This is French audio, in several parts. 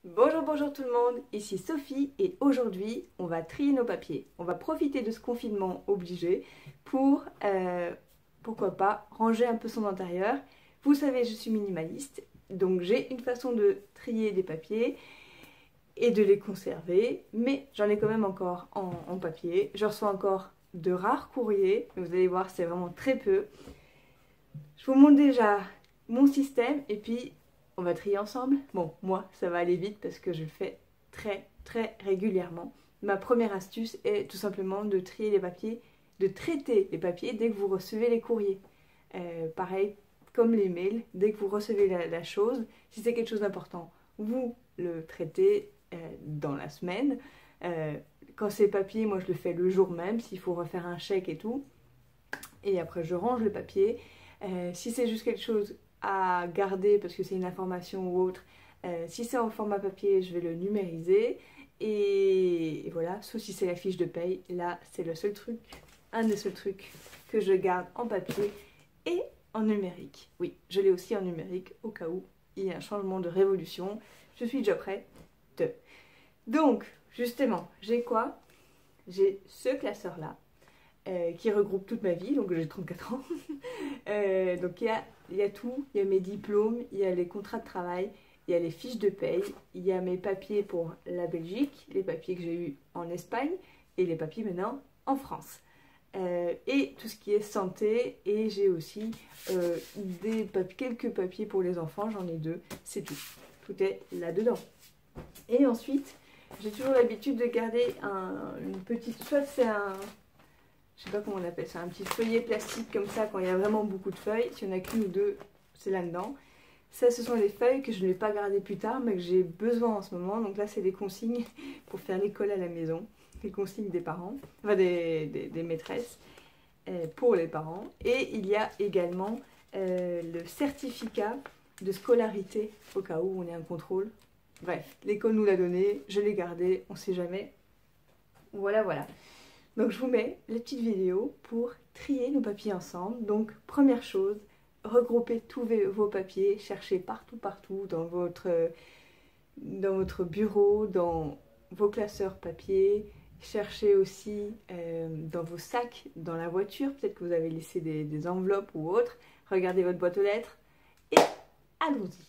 Bonjour, bonjour tout le monde, ici Sophie et aujourd'hui on va trier nos papiers. On va profiter de ce confinement obligé pour, pourquoi pas, ranger un peu son intérieur. Vous savez, je suis minimaliste, donc j'ai une façon de trier des papiers et de les conserver, mais j'en ai quand même encore en papier. Je reçois encore de rares courriers, mais vous allez voir, c'est vraiment très peu. Je vous montre déjà mon système et puis on va trier ensemble. Bon, moi, ça va aller vite parce que je le fais très régulièrement. Ma première astuce est tout simplement de trier les papiers, de traiter les papiers dès que vous recevez les courriers. Pareil, comme les mails, dès que vous recevez la chose, si c'est quelque chose d'important, vous le traitez dans la semaine. Quand c'est papier, moi je le fais le jour même, s'il faut refaire un chèque et tout. Et après, je range le papier. Si c'est juste quelque chose à garder parce que c'est une information ou autre, si c'est en format papier, je vais le numériser. Et voilà, sauf si c'est la fiche de paye, là c'est le seul truc, un des seuls trucs que je garde en papier et en numérique. Oui, je l'ai aussi en numérique au cas où il y a un changement de révolution. Je suis déjà prête. Donc, justement, j'ai quoi? J'ai ce classeur-là. Qui regroupe toute ma vie, donc j'ai 34 ans. Donc il y a tout, il y a mes diplômes, il y a les contrats de travail, il y a les fiches de paye, il y a mes papiers pour la Belgique, les papiers que j'ai eus en Espagne et les papiers maintenant en France. Et tout ce qui est santé, et j'ai aussi quelques papiers pour les enfants, j'en ai 2, c'est tout. Tout est là-dedans. Et ensuite, j'ai toujours l'habitude de garder une petite, soit c'est je sais pas comment on appelle ça, un petit feuillet plastique comme ça quand il y a vraiment beaucoup de feuilles. S'il n'y en a qu'une ou deux, c'est là-dedans. Ça, ce sont les feuilles que je ne vais pas garder plus tard, mais que j'ai besoin en ce moment. Donc là, c'est des consignes pour faire l'école à la maison. Les consignes des parents, enfin des maîtresses pour les parents. Et il y a également le certificat de scolarité au cas où on ait un contrôle. Bref, l'école nous l'a donné, je l'ai gardé, on ne sait jamais. Voilà. Donc je vous mets la petite vidéo pour trier nos papiers ensemble. Donc première chose, regroupez tous vos papiers, cherchez partout dans votre bureau, dans vos classeurs papier. Cherchez aussi dans vos sacs, dans la voiture, peut-être que vous avez laissé des enveloppes ou autres. Regardez votre boîte aux lettres et allons-y.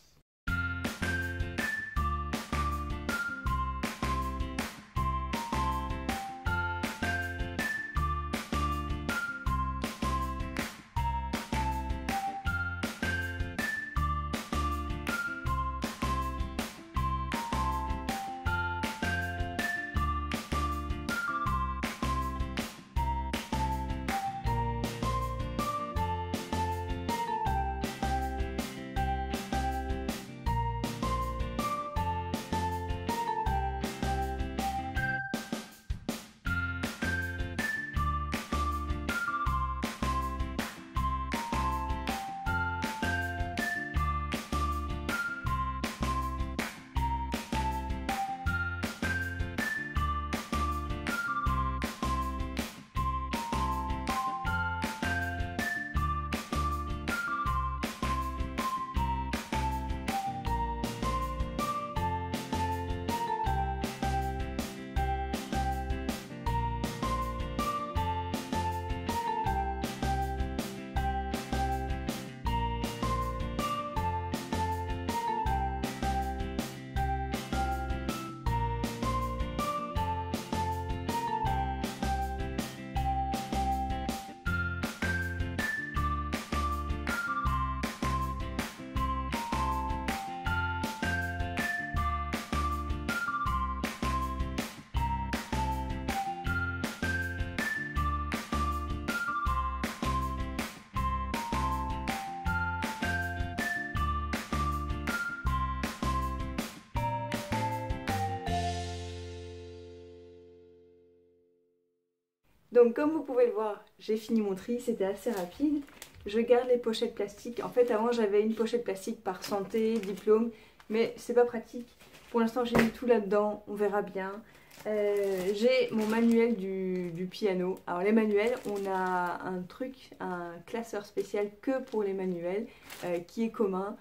Donc comme vous pouvez le voir, j'ai fini mon tri, c'était assez rapide. Je garde les pochettes plastiques. En fait avant j'avais une pochette plastique par santé, diplôme, mais c'est pas pratique. Pour l'instant j'ai mis tout là-dedans, on verra bien. J'ai mon manuel du piano. Alors les manuels, on a un classeur spécial que pour les manuels qui est commun.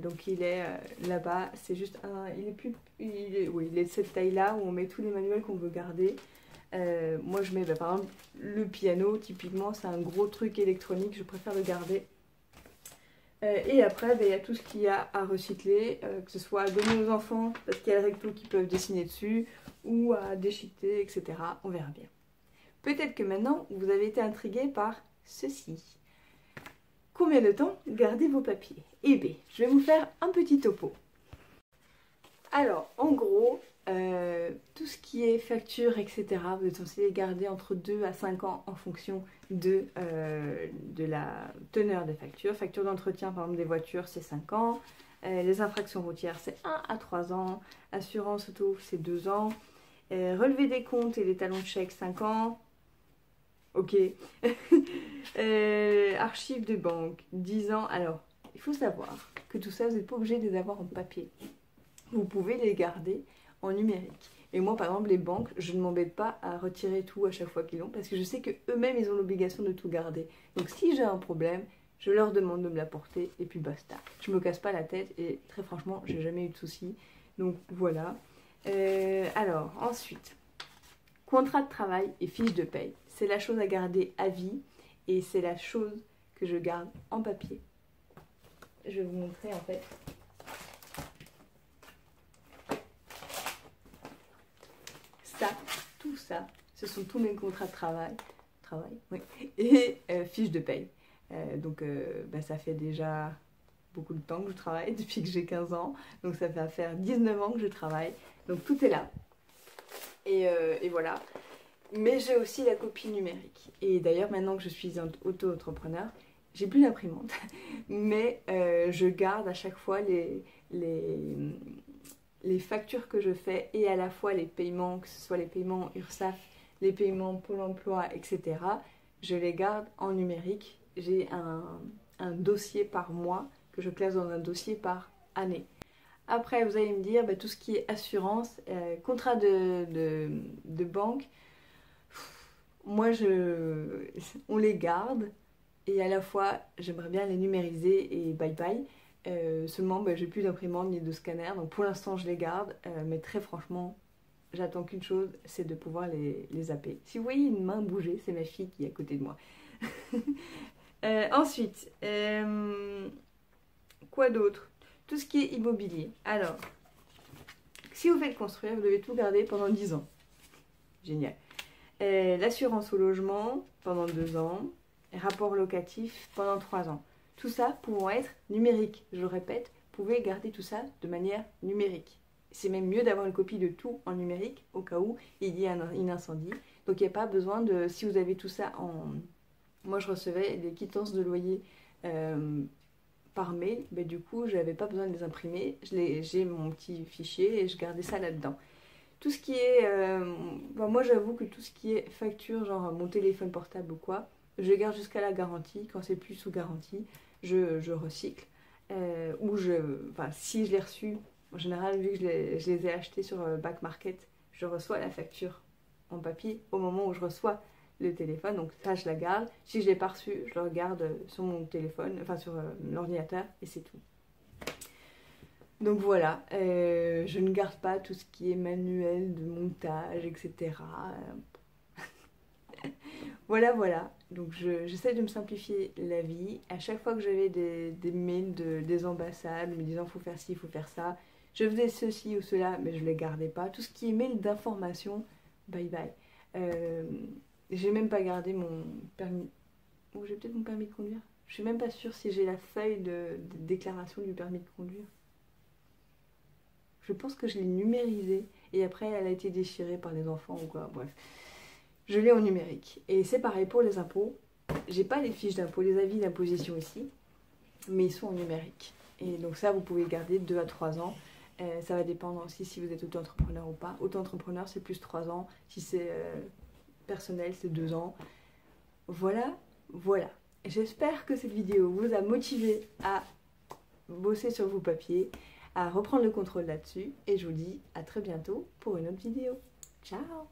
Donc il est là-bas, c'est juste un... Oui, il est de cette taille-là où on met tous les manuels qu'on veut garder. Moi je mets par exemple le piano, typiquement c'est un gros truc électronique, je préfère le garder. Et après il y a tout ce qu'il y a à recycler, que ce soit à donner aux enfants parce qu'il y a le recto qui peuvent dessiner dessus, ou à déchiqueter, etc. On verra bien. Peut-être que maintenant vous avez été intrigué par ceci. Combien de temps gardez vos papiers? Eh bien, je vais vous faire un petit topo. Alors, en gros, tout ce qui est facture, etc., vous êtes censé les garder entre 2 à 5 ans en fonction de la teneur des factures. Facture d'entretien, par exemple, des voitures, c'est 5 ans. Les infractions routières, c'est 1 à 3 ans. Assurance auto, c'est 2 ans. Relevé des comptes et les talons de chèque, 5 ans. Ok. Archives de banque, 10 ans. Alors, il faut savoir que tout ça, vous n'êtes pas obligé de les avoir en papier. Vous pouvez les garder en numérique. Et moi, par exemple, les banques, je ne m'embête pas à retirer tout à chaque fois qu'ils l'ont, parce que je sais qu'eux-mêmes, ils ont l'obligation de tout garder. Donc, si j'ai un problème, je leur demande de me l'apporter, et puis basta. Je me casse pas la tête, et très franchement, j'ai jamais eu de soucis. Donc, voilà. Alors, ensuite, contrat de travail et fiche de paye. C'est la chose à garder à vie, et c'est la chose que je garde en papier. Je vais vous montrer, en fait. Tout ça, ce sont tous mes contrats de travail, oui, et fiches de paye. Donc ça fait déjà beaucoup de temps que je travaille, depuis que j'ai 15 ans, donc ça va faire 19 ans que je travaille, donc tout est là. Et voilà. Mais j'ai aussi la copie numérique. Et d'ailleurs, maintenant que je suis auto-entrepreneur, j'ai plus d'imprimante, mais je garde à chaque fois les factures que je fais et à la fois les paiements, que ce soit les paiements URSSAF, les paiements Pôle emploi, etc. Je les garde en numérique. J'ai un dossier par mois que je classe dans un dossier par année. Après, vous allez me dire, tout ce qui est assurance, contrat de banque, moi, on les garde et à la fois, j'aimerais bien les numériser et bye bye. Seulement, j'ai plus d'imprimante ni de scanner, donc pour l'instant je les garde, mais très franchement, j'attends qu'une chose, c'est de pouvoir les zapper. Si vous voyez une main bouger, c'est ma fille qui est à côté de moi. Ensuite, quoi d'autre? Tout ce qui est immobilier. Alors, si vous faites construire, vous devez tout garder pendant 10 ans. Génial. L'assurance au logement pendant 2 ans, rapport locatif pendant 3 ans. Tout ça pouvant être numérique. Je le répète, vous pouvez garder tout ça de manière numérique. C'est même mieux d'avoir une copie de tout en numérique au cas où il y a un incendie. Donc il n'y a pas besoin de... Si vous avez tout ça en... Moi je recevais des quittances de loyer par mail. Mais du coup, je n'avais pas besoin de les imprimer. J'ai mon petit fichier et je gardais ça là-dedans. Tout ce qui est... moi j'avoue que tout ce qui est facture, genre mon téléphone portable ou quoi, je garde jusqu'à la garantie. Quand c'est plus sous garantie, je recycle. Si je l'ai reçu, en général, vu que je les ai achetés sur Back Market, je reçois la facture en papier au moment où je reçois le téléphone. Donc ça, je la garde. Si je ne l'ai pas reçu, je le regarde sur mon téléphone, enfin sur l'ordinateur, et c'est tout. Donc voilà, je ne garde pas tout ce qui est manuel de montage, etc. Voilà. Donc j'essaie de me simplifier la vie. À chaque fois que j'avais des mails des ambassades me disant faut faire ci, faut faire ça, je faisais ceci ou cela, mais je ne les gardais pas. Tout ce qui est mail d'information, bye bye. J'ai même pas gardé mon permis. Ou j'ai peut-être mon permis de conduire. Je suis même pas sûre si j'ai la feuille de déclaration du permis de conduire. Je pense que je l'ai numérisée et après elle a été déchirée par les enfants ou quoi, bref. Je l'ai en numérique. Et c'est pareil pour les impôts. J'ai pas les fiches d'impôts, les avis d'imposition ici, mais ils sont en numérique. Et donc ça, vous pouvez garder 2 à 3 ans. Ça va dépendre aussi si vous êtes auto-entrepreneur ou pas. Auto-entrepreneur, c'est plus 3 ans. Si c'est personnel, c'est 2 ans. Voilà. J'espère que cette vidéo vous a motivé à bosser sur vos papiers, à reprendre le contrôle là-dessus. Et je vous dis à très bientôt pour une autre vidéo. Ciao!